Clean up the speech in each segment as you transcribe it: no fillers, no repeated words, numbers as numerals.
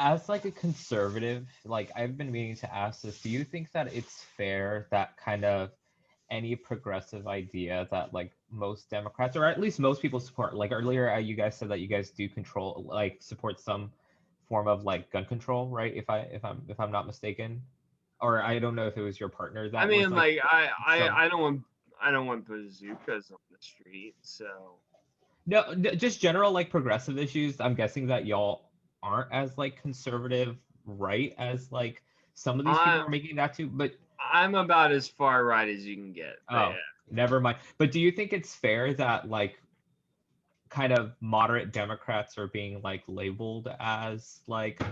as like a conservative, like I've been meaning to ask this, do you think that it's fair that kind of any progressive idea that like most Democrats or at least most people support, like earlier you guys said that you guys do control like support some form of like gun control, right? If I'm not mistaken, or I don't know if it was your partner I that was mean, like like some. I don't want bazookas on the street, so No, just general like progressive issues. I'm guessing that y'all aren't as like conservative right as like some of these people I'm are making that too. But I'm about as far right as you can get. But oh, never mind. But do you think it's fair that like kind of moderate Democrats are being like labeled as like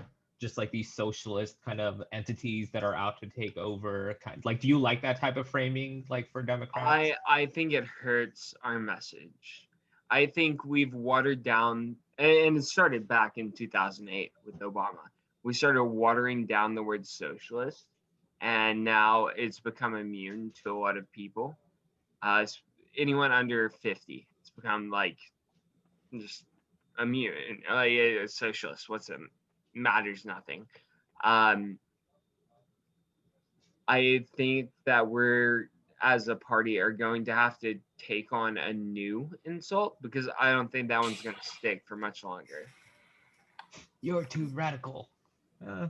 just like these socialist kind of entities that are out to take over? Kind like, do you like that type of framing like for Democrats? I think it hurts our message. I think we've watered down, and it started back in 2008 with Obama. We started watering down the word socialist, and now it's become immune to a lot of people. Anyone under 50, it's become like just immune. Like socialist, what's it? Matters nothing. Um, I think that we're as a party are going to have to take on a new insult because I don't think that one's going to stick for much longer. You're too radical. Uh,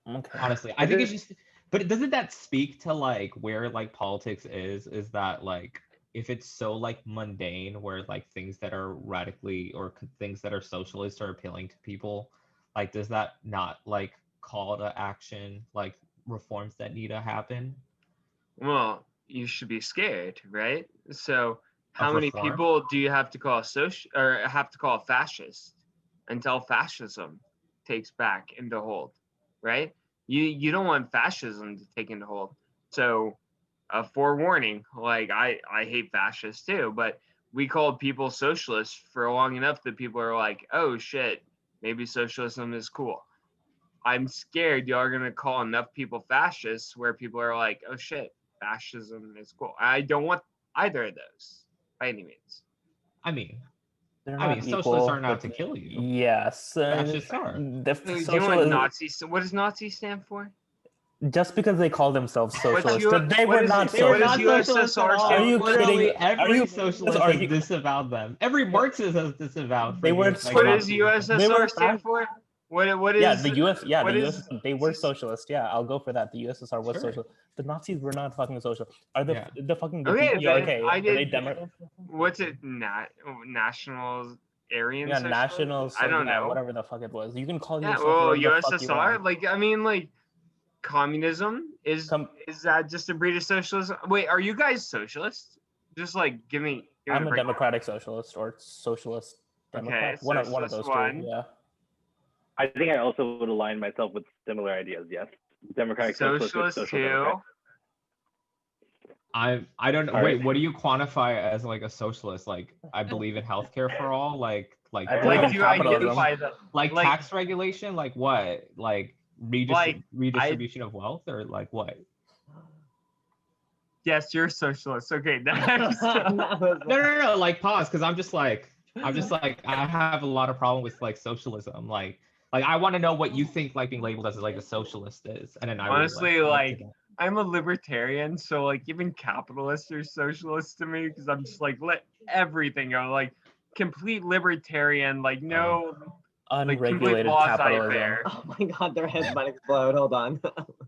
Okay. honestly, I think it's just. But doesn't that speak to like where like politics is? Is that like if it's so like mundane, where like things that are radically or things that are socialist are appealing to people, like does that not like call to action like reforms that need to happen Well, you should be scared, right? So, how of many reform? people do you have to call fascist until fascism takes back into hold, right? You don't want fascism to take into hold. So, forewarning, like I hate fascists too, but we called people socialists for long enough that people are like, oh shit, maybe socialism is cool. I'm scared y'all are gonna call enough people fascists where people are like, oh shit, fascism is cool. I don't want either of those by any means. I mean, They're I mean, not socialists equal, aren't out but to kill you. yes, Fascists are. the Do you know what social. What does Nazi stand for? Just because they call themselves What's socialist, you? they What were is not it? They were What does not socialist. socialists at USSR all. Are stand you for? kidding? Literally Are every you socialist has argue? disavowed them. Every What Marxist has disavowed They were freaking like What does socialist. Nazism. They were USSR stand for? What yeah, is the US, yeah, what the is US, they were socialist. Yeah, I'll go for that. The USSR was Sure. social. The Nazis were not fucking social. Are Yeah. the fucking the okay? Then DPRK? I Were they did. Demo? What's it? National Aryan Yeah, Socialist? national. I So don't yeah, know. whatever the fuck it was. You can call Yeah, yourself well, whatever the fuck you USSR. want. Like, I mean, like communism Come, is that just a breed of socialism? Wait, are you guys socialists? Just like give me I'm the a breakdown. democratic socialist or socialist Okay, democrat. One of socialist those two. one, Yeah. I think I also would align myself with similar ideas. Yes, democratic socialist or socialist social democrat. two. I don't know. All right. Wait, what do you quantify as like a socialist? Like I believe in healthcare for all, like I believe What in do you capitalism. identify them? like Like, tax regulation, like what? Like like I redistribution of wealth or like what? yes, you're a socialist. Okay, next. No, like pause, because I'm just like I have a lot of problem with like socialism. Like I want to know what you think like being labeled as like a socialist is, and then I will Honestly, like to like I'm a libertarian, so like even capitalists are socialists to me because I'm just like let everything go, like complete libertarian, like no, like complete Unregulated quasi capitalism. fair. Oh my god, their heads might explode. Hold on.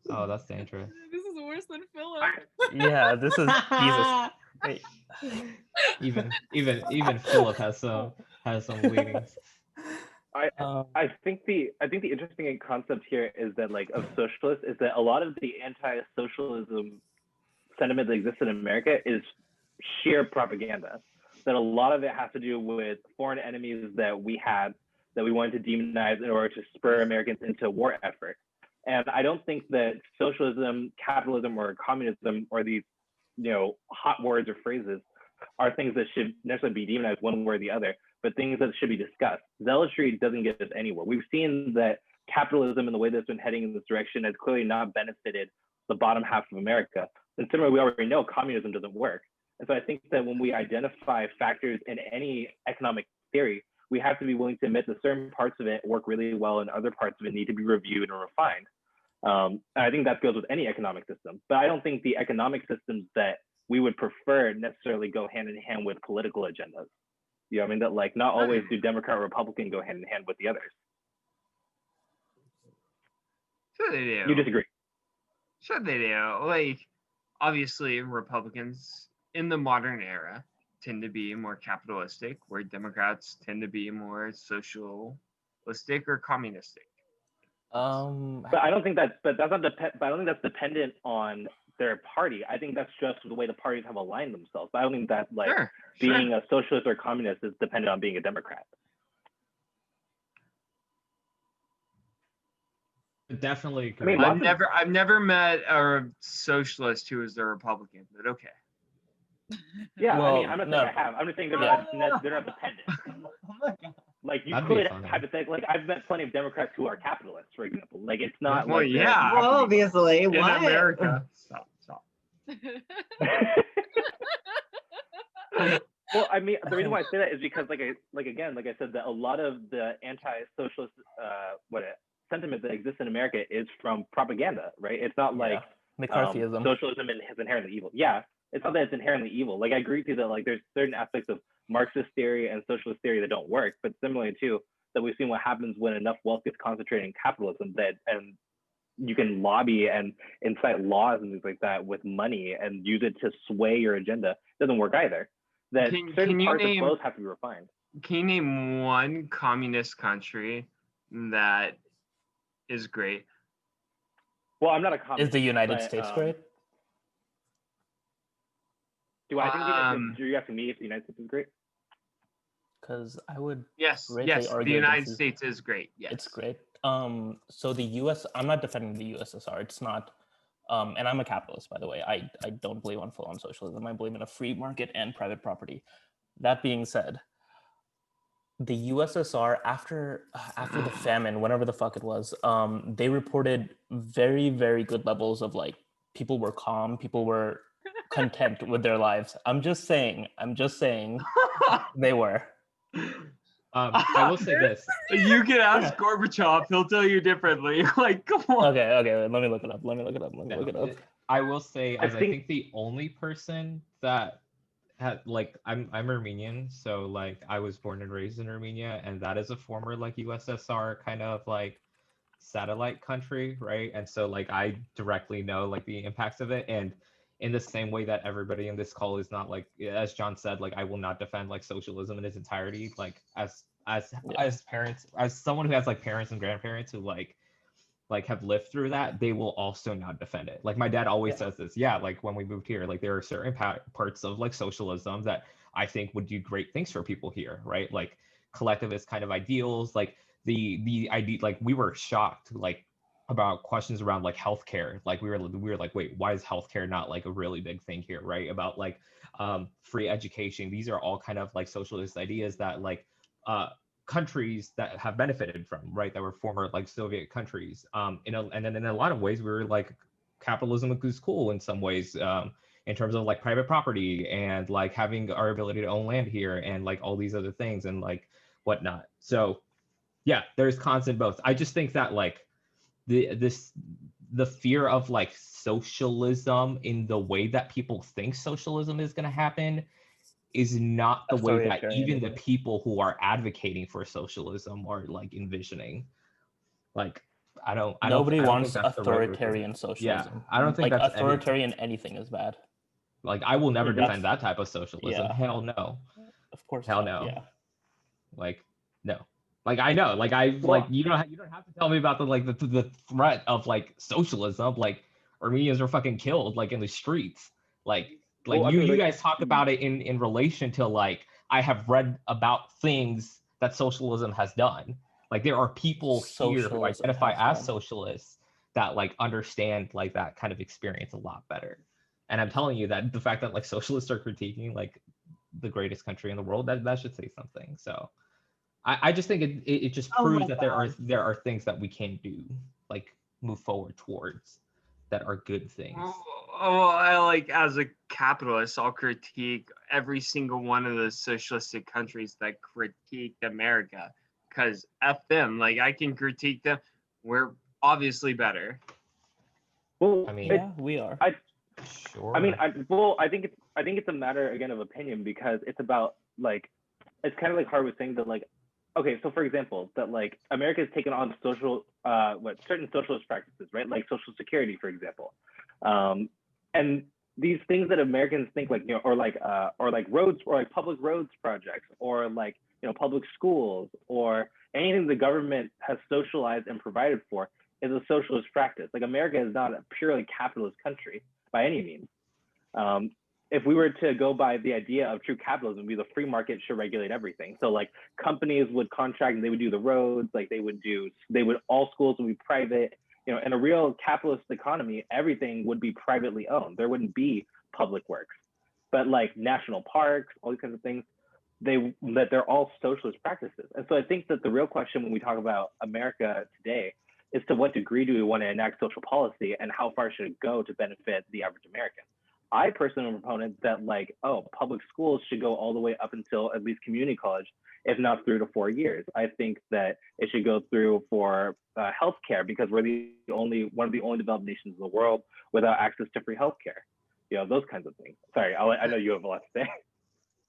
Oh, that's dangerous. This is worse than Philip. Yeah, this is Jesus. Wait. Even Philip has some leanings. I think the interesting concept here is that like of socialists is that a lot of the anti-socialism sentiment that exists in America is sheer propaganda. That a lot of it has to do with foreign enemies that we had that we wanted to demonize in order to spur Americans into a war effort. And I don't think that socialism, capitalism, or communism, or these hot words or phrases are things that should necessarily be demonized one way or the other, but things that should be discussed. Zealotry doesn't get us anywhere. We've seen that capitalism and the way that's been heading in this direction has clearly not benefited the bottom half of America. And similarly, we already know communism doesn't work. And so I think that when we identify factors in any economic theory we have to be willing to admit that certain parts of it work really well and other parts of it need to be reviewed and refined. And I think that goes with any economic system, but I don't think the economic systems that we would prefer necessarily go hand in hand with political agendas. You know what I mean? That like not always do Democrat or Republican go hand in hand with the others. Sure they do. You disagree? Sure they do. Like, obviously, Republicans in the modern era tend to be more capitalistic, where Democrats tend to be more socialistic or communistic. But I don't think that's but that's not but I don't think that's dependent on their party. I think that's just the way the parties have aligned themselves. But I don't think that like being a socialist or communist is dependent on being a Democrat. Definitely I mean, agree. I've never met a socialist who is a Republican, but okay. Yeah, Well, I mean, I'm not saying I have. I'm just saying they're not dependent. Oh my God. Like you That'd be could funny. hypothetically, like I've met plenty of Democrats who are capitalists, for example. Like it's not Well, like they're- yeah. Well, obviously, In what? America. Stop. Well, I mean, the reason why I say that is because, like I said, that a lot of the anti-socialist sentiment that exists in America is from propaganda, right? It's not like McCarthyism. socialism is inherently evil. Yeah, it's not that it's inherently evil. Like I agree with you that like there's certain aspects of Marxist theory and socialist theory that don't work, but similarly too, that we've seen what happens when enough wealth gets concentrated in capitalism and you can lobby and incite laws and things like that with money and use it to sway your agenda. It doesn't work either. That certain parts of both have to be refined. Can you name one communist country that is great? Well, I'm not a communist. Is the United but, States great? Do I think you're asking me if the United States is great? Because I would Yes, greatly the argue United against States is great. Yes. It's great. So the US, I'm not defending the USSR. It's not, and I'm a capitalist, by the way. I don't believe on full-on socialism. I believe in a free market and private property. That being said, the USSR after the famine, whenever the fuck it was, they reported very, very good levels of like people were calm, people were content with their lives. I'm just saying they were. I will say this. You can ask Gorbachev; he'll tell you differently. Like, come on. Okay. Let me look it up. I will say, I I think the only person that had like I'm Armenian, so like I was born and raised in Armenia, and that is a former like USSR kind of like satellite country, right? And so like I directly know like the impacts of it, and in the same way that everybody in this call is not like, as John said, like I will not defend like socialism in its entirety, like as parents, as someone who has like parents and grandparents who like have lived through that, they will also not defend it. Like my dad always says this, like when we moved here, like there are certain parts of like socialism that I think would do great things for people here, right? Like collectivist kind of ideals, like the idea, like we were shocked like about questions around like healthcare. Like we were like, wait, why is healthcare not like a really big thing here, right? About like free education. These are all kind of like socialist ideas that like countries that have benefited from, right? That were former like Soviet countries. And then in a lot of ways, we were like capitalism is cool in some ways, in terms of like private property and like having our ability to own land here and like all these other things and like whatnot. So yeah, there's cons in both. I just think that like the fear of like socialism in the way that people think socialism is going to happen is not the way that even the people who are advocating for socialism are like envisioning. Like Nobody don't wants think that's the right route. authoritarian socialism. Yeah, I don't think like that's authoritarian anything is bad. Like I will never defend that type of socialism. Yeah. Hell no. Of course. Hell not. no. Yeah. Like no. Like I know. Like you don't have to tell me about the threat of like socialism. Like Armenians are fucking killed like in the streets. Like you guys talk about it in relation to like I have read about things that socialism has done. Like there are people here who identify as socialists that like understand like that kind of experience a lot better. And I'm telling you that the fact that like socialists are critiquing like the greatest country in the world, that should say something. So I just think it just proves that there are things that we can do, like move forward towards, that are good things. I like as a capitalist, I'll critique every single one of the socialistic countries that critique America, because F them. Like I can critique them. We're obviously better. Well, I mean, Yeah, we are. sure. I mean, I think it's a matter again of opinion, because it's about like, it's kind of like Hart was saying that like, okay, so for example, that like America has taken on certain socialist practices, right? Like Social Security, for example, and these things that Americans think like, or like roads, or like public roads projects, or like, public schools, or anything the government has socialized and provided for is a socialist practice. Like America is not a purely capitalist country by any means. If we were to go by the idea of true capitalism, the free market should regulate everything. So like companies would contract and they would do the roads, like all schools would be private. In a real capitalist economy, everything would be privately owned. There wouldn't be public works. But like national parks, all these kinds of things, they're all socialist practices. And so I think that the real question when we talk about America today is, to what degree do we want to enact social policy, and how far should it go to benefit the average American? I personally am a proponent that like, public schools should go all the way up until at least community college, if not 3 to 4 years. I think that it should go through for healthcare, because we're one of the only developed nations in the world without access to free healthcare. Those kinds of things. Sorry, I know you have a lot to say.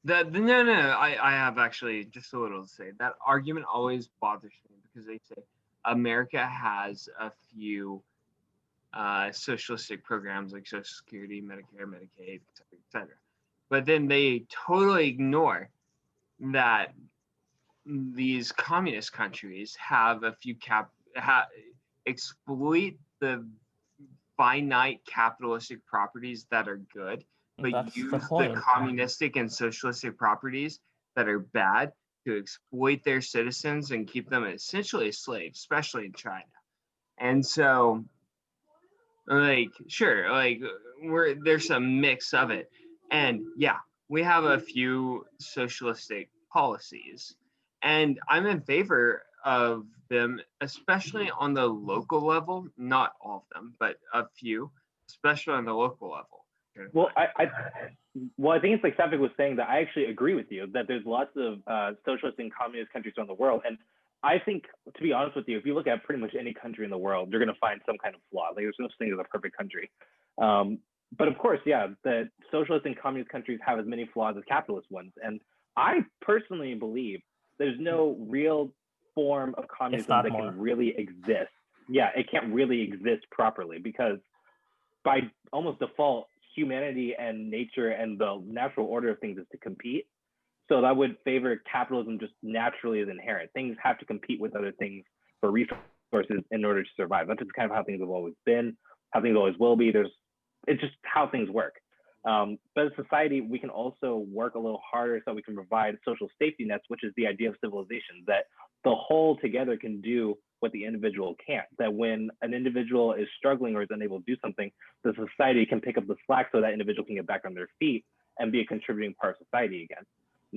No. I have actually just a little to say. That argument always bothers me, because they say America has a few socialistic programs like Social Security, Medicare, Medicaid, et cetera. But then they totally ignore that these communist countries have a few exploit the finite capitalistic properties that are good, but That's use the point. the communistic and socialistic properties that are bad to exploit their citizens and keep them essentially slaves, especially in China. And so, like, sure, like there's a mix of it. And yeah, we have a few socialistic policies, and I'm in favor of them, especially on the local level. Not all of them, but a few, especially on the local level. Well, I think it's like Safik was saying, that I actually agree with you that there's lots of socialist and communist countries around the world. And I think, to be honest with you, if you look at pretty much any country in the world, you're going to find some kind of flaw. Like there's no such thing as a perfect country. But of course, yeah, the socialist and communist countries have as many flaws as capitalist ones. And I personally believe there's no real form of communism that can really exist. Yeah, it can't really exist properly, because by almost default, humanity and nature and the natural order of things is to compete. So that would favor capitalism just naturally as inherent. Things have to compete with other things for resources in order to survive. That's just kind of how things have always been, how things always will be. It's just how things work. But as a society, we can also work a little harder so we can provide social safety nets, which is the idea of civilization, that the whole together can do what the individual can't. That when an individual is struggling or is unable to do something, the society can pick up the slack so that individual can get back on their feet and be a contributing part of society again.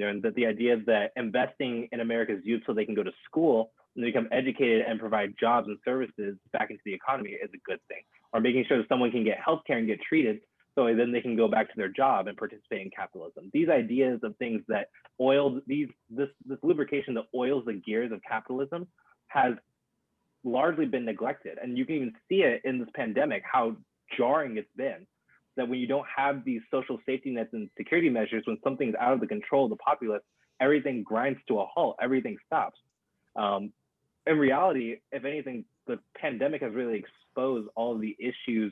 And that the idea that investing in America's youth so they can go to school and become educated and provide jobs and services back into the economy is a good thing. Or making sure that someone can get healthcare and get treated so then they can go back to their job and participate in capitalism. These ideas of things that this lubrication that oils the gears of capitalism has largely been neglected. And you can even see it in this pandemic, how jarring it's been, that when you don't have these social safety nets and security measures, when something's out of the control of the populace, everything grinds to a halt, everything stops. In reality, if anything, the pandemic has really exposed all of the issues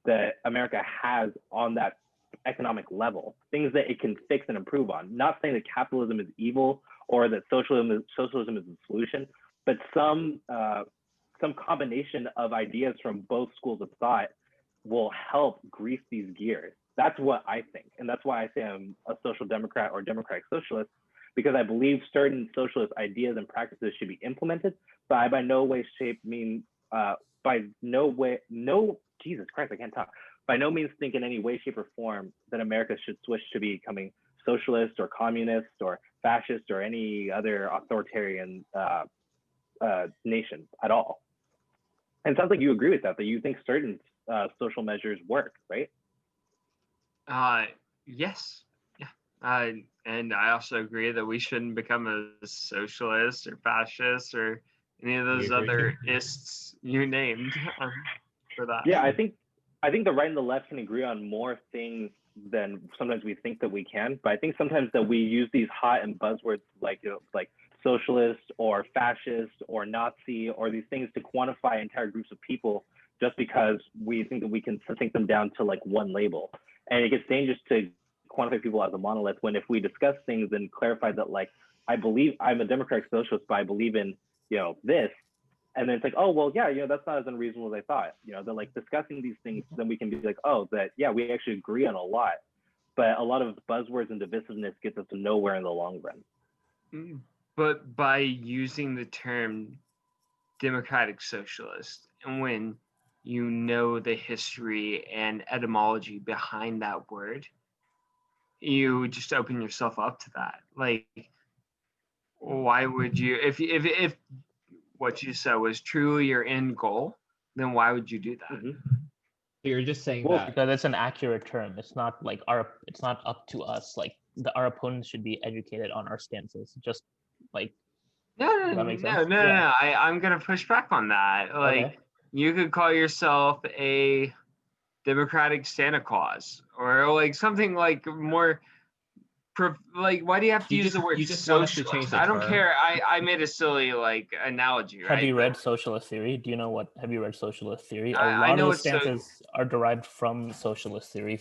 that America has on that economic level, things that it can fix and improve on. Not saying that capitalism is evil or that socialism is the solution, but some combination of ideas from both schools of thought will help grease these gears. That's what I think. And that's why I say I'm a social democrat or democratic socialist, because I believe certain socialist ideas and practices should be implemented, but I by no way, shape, mean, Jesus Christ, I can't talk. By no means think in any way, shape, or form that America should switch to becoming socialist or communist or fascist or any other authoritarian nation at all. And it sounds like you agree with that you think certain social measures work, right? Yes. Yeah. And I also agree that we shouldn't become a socialist or fascist or any of We those agree. other ists you named for that. Yeah, I think the right and the left can agree on more things than sometimes we think that we can. But I think sometimes that we use these hot and buzzwords like like socialist or fascist or Nazi or these things to quantify entire groups of people just because we think that we can sink them down to like one label. And it gets dangerous to quantify people as a monolith when if we discuss things and clarify that like I believe I'm a democratic socialist, but I believe in this, and then it's like, oh well, yeah, that's not as unreasonable as I thought. They're like discussing these things, then we can be like, oh, that yeah, we actually agree on a lot, but a lot of buzzwords and divisiveness gets us to nowhere in the long run. But by using the term democratic socialist, and when you know the history and etymology behind that word, you just open yourself up to that. Like, why would you, if what you said was truly your end goal, then why would you do that? Mm-hmm. You're just saying Well, that Because it's an accurate term. It's not like it's not up to us. Like our opponents should be educated on our stances. Just like, does that make sense? No. I'm gonna push back on that. Like, Okay. you could call yourself a Democratic Santa Claus or like something like more. Like, why do you have to use the word you just want us to change socialist? the I don't term. care. I made a silly like analogy, right? Have you read Socialist Theory? Do you know what? Have you read Socialist Theory? A I lot know of the it's so. stances are derived from Socialist Theory,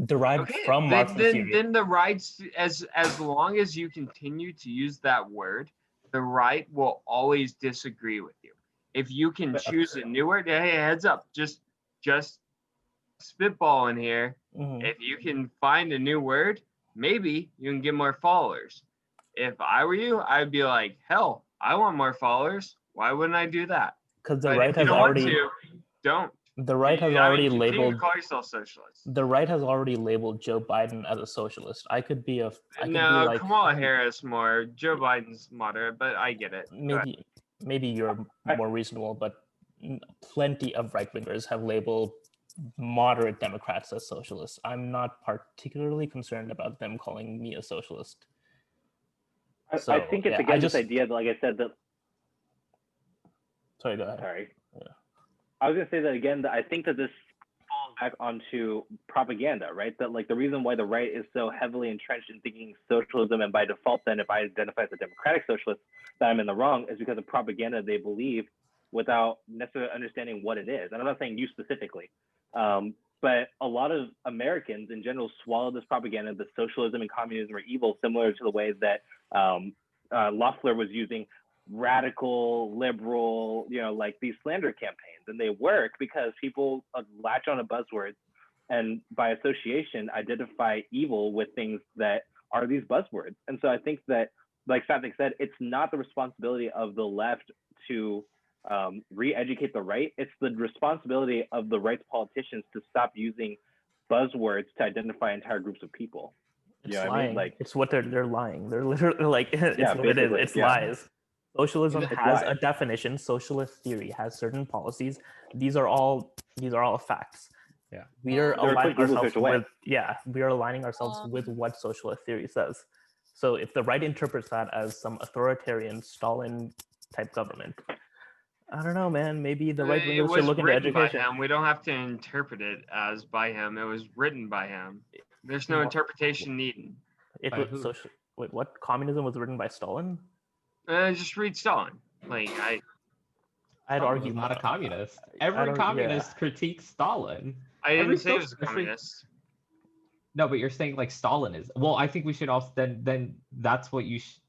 derived Okay, from Marxist theory. then the rights, as long as you continue to use that word, the right will always disagree with you. If you can choose a new word, hey, heads up, just spitball in here. Mhm. If you can find a new word, maybe you can get more followers. If I were you, I'd be like, hell, I want more followers. Why wouldn't I do that? Because the But right if you has don't already want to, don't. the right has already continue to labeled call yourself socialist. the right has already labeled Joe Biden as a socialist. I could be No, like Kamala Harris more. Joe Biden's moderate, but I get it. maybe you're more reasonable, but plenty of right wingers have labeled moderate Democrats as socialists. I'm not particularly concerned about them calling me a socialist. I think it's again this idea that, like I said, that. Sorry, go ahead. Sorry. Yeah. I was gonna say that again. That I think that this falls back onto propaganda, right? That like the reason why the right is so heavily entrenched in thinking socialism, and by default, then if I identify as a democratic socialist, that I'm in the wrong, is because of propaganda they believe without necessarily understanding what it is. And I'm not saying you specifically, but a lot of Americans in general swallow this propaganda that socialism and communism are evil, similar to the way that Loeffler was using radical, liberal, like these slander campaigns. And they work because people latch on to buzzwords and by association identify evil with things that are these buzzwords. And so I think that, like Satvik said, it's not the responsibility of the left to re-educate the right. It's the responsibility of the right's politicians to stop using buzzwords to identify entire groups of people. It's lying. I mean? Like, it's what they're lying. They're literally like, it's what it is. It's lies. Socialism has a definition. Socialist theory has certain policies. These are all facts. Yeah. We are aligning ourselves with we are aligning ourselves with what socialist theory says. So if the right interprets that as some authoritarian Stalin type government, I don't know, man. Maybe the right wingers should look into education. By him. We don't have to interpret it as by him. It was written by him. There's no interpretation needed. It was social. Wait, what? Communism was written by Stalin? Just read Stalin. Like I'd argue not a communist. Every communist critiques Stalin. I didn't say he was a communist. No, but you're saying like Stalin is. Well, I think we should also then that's what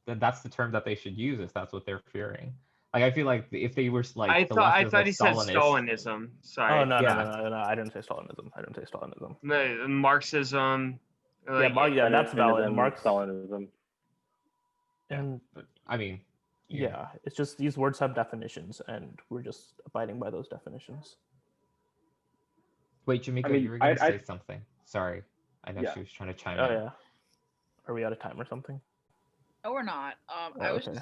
then that's the term that they should use if that's what they're fearing. Like I feel like if they were like I thought he said Stalinism. Sorry. Oh no, I didn't say Stalinism. I didn't say Stalinism. No, Marxism. Like, that's valid. Stalinism. And I mean, it's just these words have definitions, and we're just abiding by those definitions. Wait, Jamaica, you were going to say something. Sorry, I know she was trying to chime in. Oh yeah. Are we out of time or something? No, we're not. I was just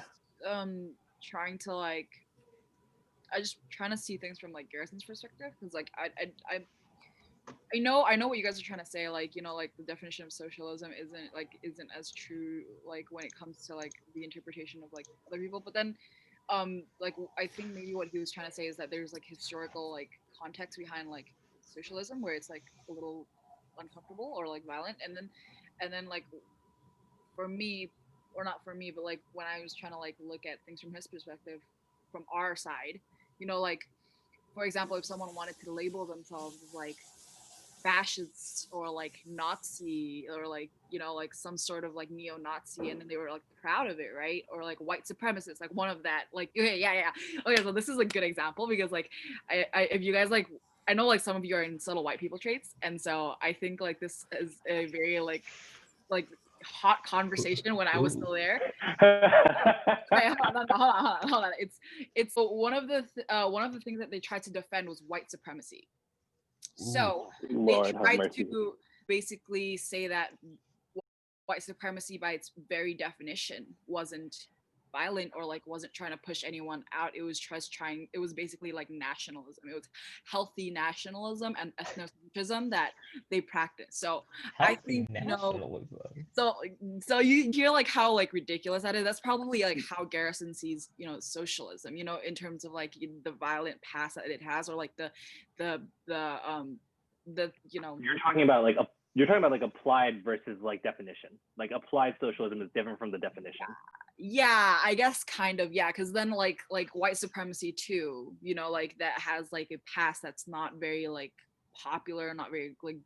trying to I just trying to see things from like Garrison's perspective, because like I I know what you guys are trying to say. Like, like the definition of socialism isn't as true like when it comes to like the interpretation of like other people. But then, like I think maybe what he was trying to say is that there's like historical like context behind like socialism where it's like a little uncomfortable or like violent, and then like for me, or not for me, but like when I was trying to like look at things from his perspective, from our side, like for example, if someone wanted to label themselves as like fascists or like Nazi or like like some sort of like neo-Nazi, and then they were like proud of it, right? Or like white supremacists, like one of that, like okay, yeah. Okay, so this is a good example because like I if you guys like, I know like some of you are in subtle white people traits, and so I think like this is a very like hot conversation when I was still there. Wait, hold on. It's so one of the things that they tried to defend was white supremacy. So Lord, they have tried mercy. to basically say that white supremacy by its very definition wasn't violent or like wasn't trying to push anyone out. It was it was basically like nationalism. It was healthy nationalism and ethnocentrism that they practice. So I think nationalism. So you hear like how like ridiculous that is. That's probably like how Garrison sees socialism, in terms of like the violent past that it has, or like the You're talking about like applied versus like definition. Like applied socialism is different from the definition. Yeah, I guess kind of, yeah, because then like white supremacy too, like that has like a past that's not very like popular, not very like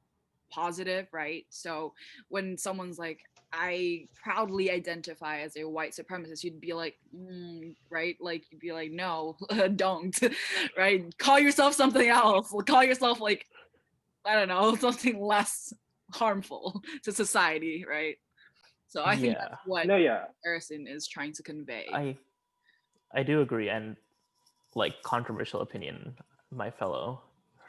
positive, right? So when someone's like, I proudly identify as a white supremacist, you'd be like, right? Like you'd be like, no, don't, right? Call yourself something else. Call yourself like, I don't know, something less harmful to society, right? So I think that's what Harrison is trying to convey. I do agree, and like controversial opinion, my fellow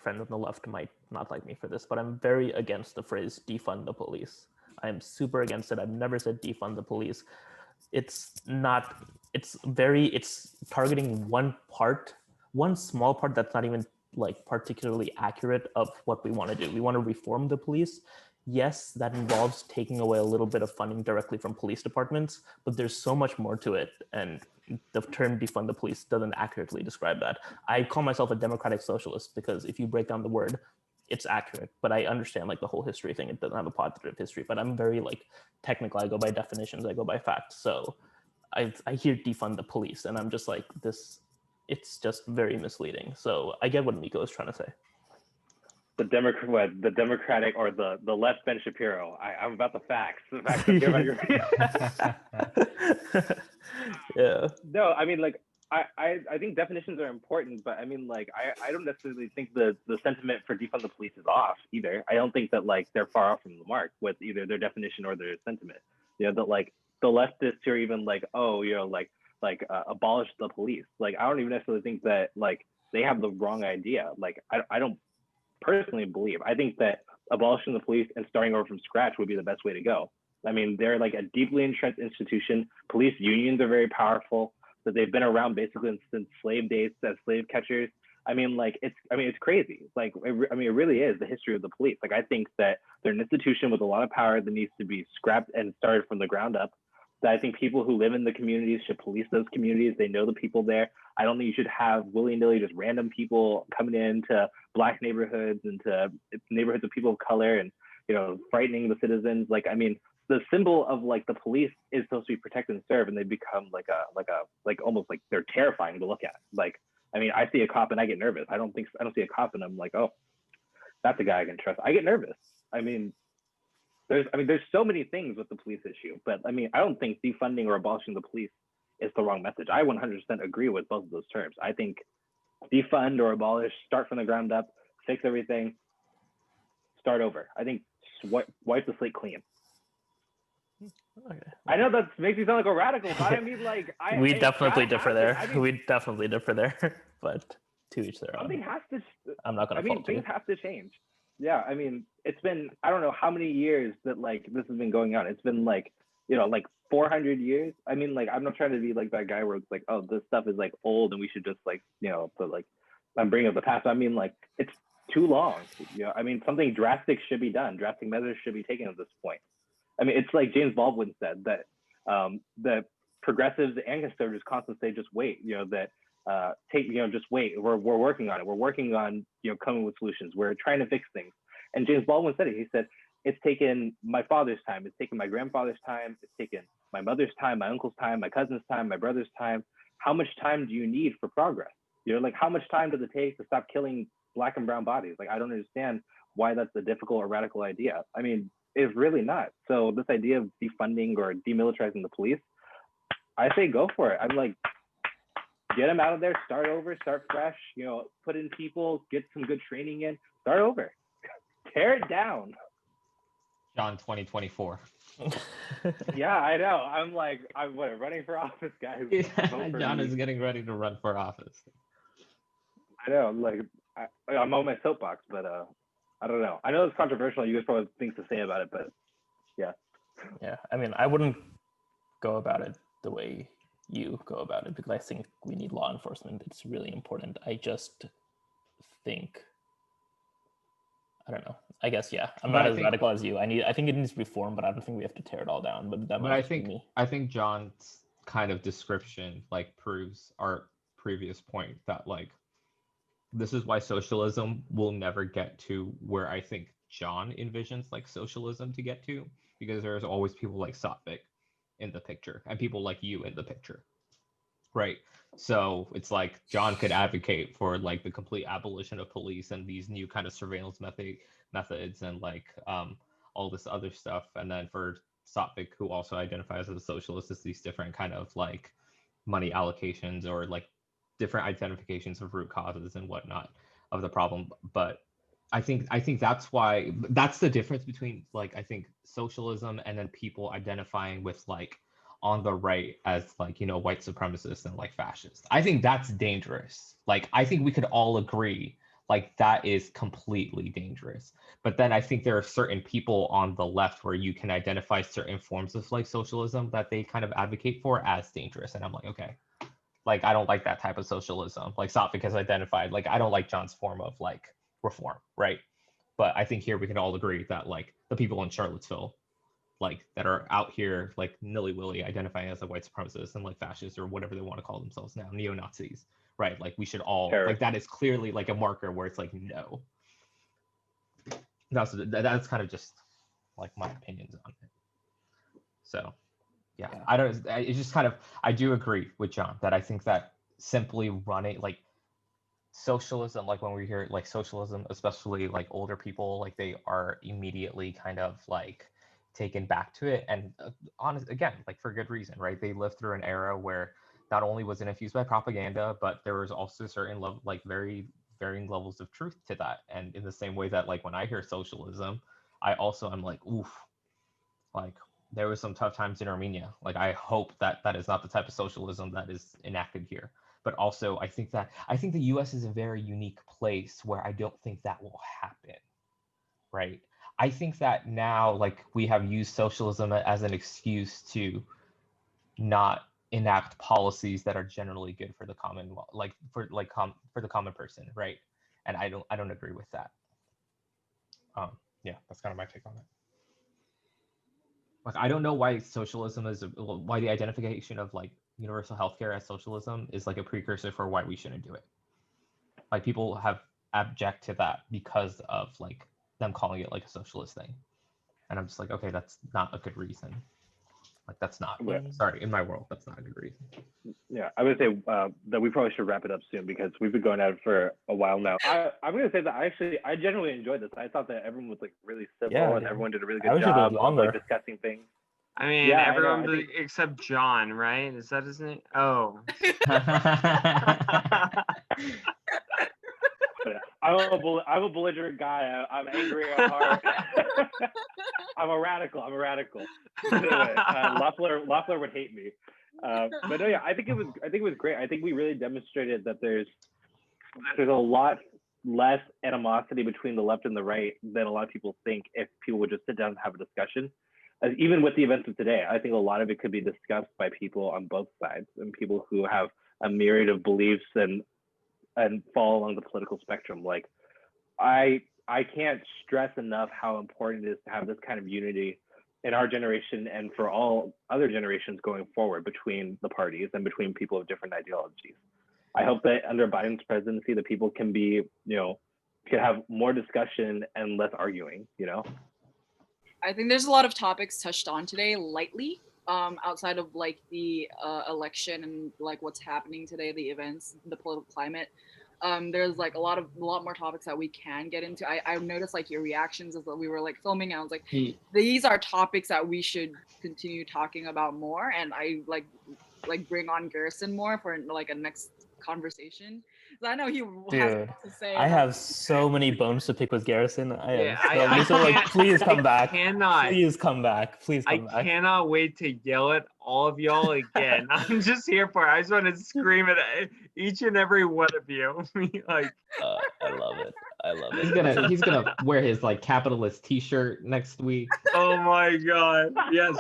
friend on the left might not like me for this, but I'm very against the phrase defund the police. I'm super against it. I've never said defund the police. It's targeting one small part that's not even like particularly accurate of what we want to do. We want to reform the police. Yes, that involves taking away a little bit of funding directly from police departments, but there's so much more to it. And the term defund the police doesn't accurately describe that. I call myself a democratic socialist because if you break down the word, it's accurate, but I understand like the whole history thing. It doesn't have a positive history, but I'm very like technical. I go by definitions, I go by facts. So I hear defund the police and I'm just like, it's just very misleading. So I get what Nico is trying to say. The Democratic or the left Ben Shapiro. I'm about the facts. The facts are about your Yeah. No, I mean like I think definitions are important, but I mean like I don't necessarily think the sentiment for defund the police is off either. I don't think that like they're far off from the mark with either their definition or their sentiment. That like the leftists are even like, oh, abolish the police. Like I don't even necessarily think that like they have the wrong idea. Like I don't personally believe. I think that abolishing the police and starting over from scratch would be the best way to go. I mean, they're like a deeply entrenched institution. Police unions are very powerful. That they've been around basically since slave days as slave catchers. I mean, like it's crazy. Like it really is the history of the police. Like I think that they're an institution with a lot of power that needs to be scrapped and started from the ground up. That I think people who live in the communities should police those communities. They know the people there. I don't think you should have willy-nilly just random people coming into Black neighborhoods and to neighborhoods of people of color and frightening the citizens. Like I mean, the symbol of like the police is supposed to be protect and serve, and they become like almost like they're terrifying to look at. Like I mean, I see a cop and I get nervous. I don't see a cop and I'm like, oh, that's a guy I can trust. I get nervous. I mean, there's so many things with the police issue, but I mean, I don't think defunding or abolishing the police is the wrong message. I 100% agree with both of those terms. I think defund or abolish, start from the ground up, fix everything, start over. I think wipe the slate clean. Okay. I know that makes me sound like a radical, but I mean, like, we definitely differ there. We definitely differ there, but to each their own. Something has to. I'm not going to. I mean, things have to change. Yeah, I mean, it's been, I don't know how many years that like this has been going on. It's been like, like 400 years. I mean, like, I'm not trying to be like that guy where it's like, oh, this stuff is like old and we should just like, but like, I'm bringing up the past. I mean, like, it's too long. You know, I mean, something drastic should be done. Drastic measures should be taken at this point. I mean, it's like James Baldwin said that the progressives and conservatives constantly say, just wait. You know, that just wait. We're working on it. We're working on, coming with solutions. We're trying to fix things. And James Baldwin said it. He said, it's taken my father's time. It's taken my grandfather's time. It's taken my mother's time, my uncle's time, my cousin's time, my brother's time. How much time do you need for progress? Like, how much time does it take to stop killing Black and brown bodies? Like, I don't understand why that's a difficult or radical idea. I mean, it's really not. So this idea of defunding or demilitarizing the police, I say go for it. I'm like, get them out of there, start over, start fresh, put in people, get some good training in, start over, tear it down. John 2024. Yeah, I know. I'm running for office, guys. John is getting ready to run for office. I know. I'm on my soapbox, but I don't know. I know it's controversial. You guys probably have things to say about it, but yeah. Yeah, I mean, I wouldn't go about it the way you go about it, because I think we need law enforcement. It's really important. I just think, I don't know. I guess, yeah, I'm not as radical as you. I think it needs reform, but I don't think we have to tear it all down. But I think John's kind of description proves our previous point that this is why socialism will never get to where I think John envisions socialism to get to, because there's always people like Satvik in the picture and people like you in the picture, right? So it's like John could advocate for the complete abolition of police and these new kind of surveillance methods and all this other stuff, and then for Satvik, who also identifies as a socialist, is these different kind of money allocations or different identifications of root causes and whatnot of the problem. But I think that's the difference between I think socialism and then people identifying with on the right as white supremacists and fascists. I think that's dangerous. I think we could all agree that is completely dangerous. But then I think there are certain people on the left where you can identify certain forms of socialism that they kind of advocate for as dangerous, and I'm like, okay, I don't like that type of socialism. Satvik has identified, I don't like John's form of reform, right? But I think here we can all agree that the people in Charlottesville, that are out here nilly-willy identifying as white supremacists and fascists or whatever they want to call themselves now, neo-Nazis, right? We should all that is clearly a marker where it's no. That's kind of just my opinions on it. So yeah, it's just kind of, I do agree with John that I think that simply running socialism, when we hear socialism, especially older people, they are immediately kind of taken back to it, and honest again, for good reason, right? They lived through an era where not only was it infused by propaganda, but there was also certain very varying levels of truth to that. And in the same way that when I hear socialism, I also am oof, there was some tough times in Armenia. I hope that that is not the type of socialism that is enacted here. But also, I think the U.S. is a very unique place where I don't think that will happen, right? I think that now, we have used socialism as an excuse to not enact policies that are generally good for the common, for the common person, right? And I don't agree with that. Yeah, that's kind of my take on it. I don't know why socialism why the identification of universal healthcare as socialism is a precursor for why we shouldn't do it. People have object to that because of them calling it a socialist thing, and I'm just okay, that's not a good reason. That's not, sorry, in my world, that's not a good reason. Yeah, I would say that we probably should wrap it up soon because we've been going at it for a while now. I'm going to say that I genuinely enjoyed this. I thought that everyone was really civil and everyone did a really good job of discussing things. I mean, everyone except John, right? Is that his name? Oh. I'm a belligerent guy. I'm angry at heart. I'm a radical. Anyway, Loeffler would hate me. But no, yeah, I think it was great. I think we really demonstrated that there's a lot less animosity between the left and the right than a lot of people think if people would just sit down and have a discussion. Even with the events of today, I think a lot of it could be discussed by people on both sides and people who have a myriad of beliefs and fall along the political spectrum. I can't stress enough how important it is to have this kind of unity in our generation and for all other generations going forward between the parties and between people of different ideologies. I hope that under Biden's presidency, the people can be, can have more discussion and less arguing, I think there's a lot of topics touched on today lightly, outside of like the election and like what's happening today, the events, the political climate. There's like a lot more topics that we can get into. I noticed like your reactions as we were like filming. I was like, these are topics that we should continue talking about more, and I like bring on Garrison more for like a next conversation. So I know he has Dude, to say. I have so many bones to pick with Garrison. I please come back. Cannot. Please come back. Please come back. I cannot wait to yell at all of y'all again. I'm just here for it. I just want to scream at each and every one of you. Like, I love it. I love it. He's gonna wear his like capitalist T-shirt next week. Oh my God! Yes.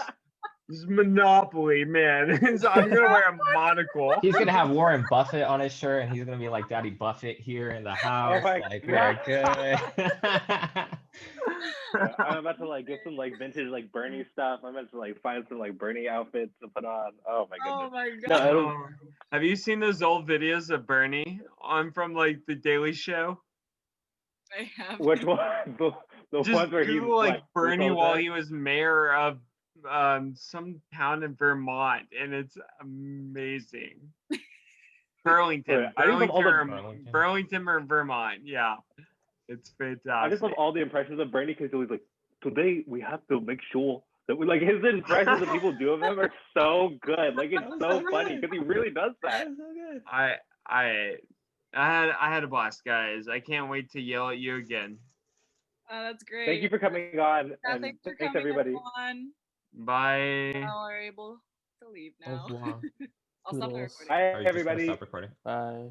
It's Monopoly, man. I'm gonna wear a monocle. He's gonna have Warren Buffett on his shirt, and he's gonna be like Daddy Buffett here in the house. Like, we're good. I'm about to like get some like vintage like Bernie stuff. I'm about to like find some like Bernie outfits to put on. Oh my goodness. Oh my God. No, have you seen those old videos of Bernie from like the Daily Show? I have. which one? The Just ones where he Google like like, Bernie while he was mayor of some town in Vermont, and it's amazing. Burlington, Burlington or Vermont. Yeah, it's fantastic. I just love all the impressions of Bernie because he was like, today we have to make sure that we like his impressions that people do of him are so good. Like it's so funny because he really does that. I had a blast, guys. I can't wait to yell at you again. That's great. Thank you for coming on. Yeah, and thanks for thanks coming, everybody. everyone. Bye. Now we're able to leave now. Au revoir. I'll stop the Toodles. recording. Bye Are you just gonna everybody. stop recording? Bye.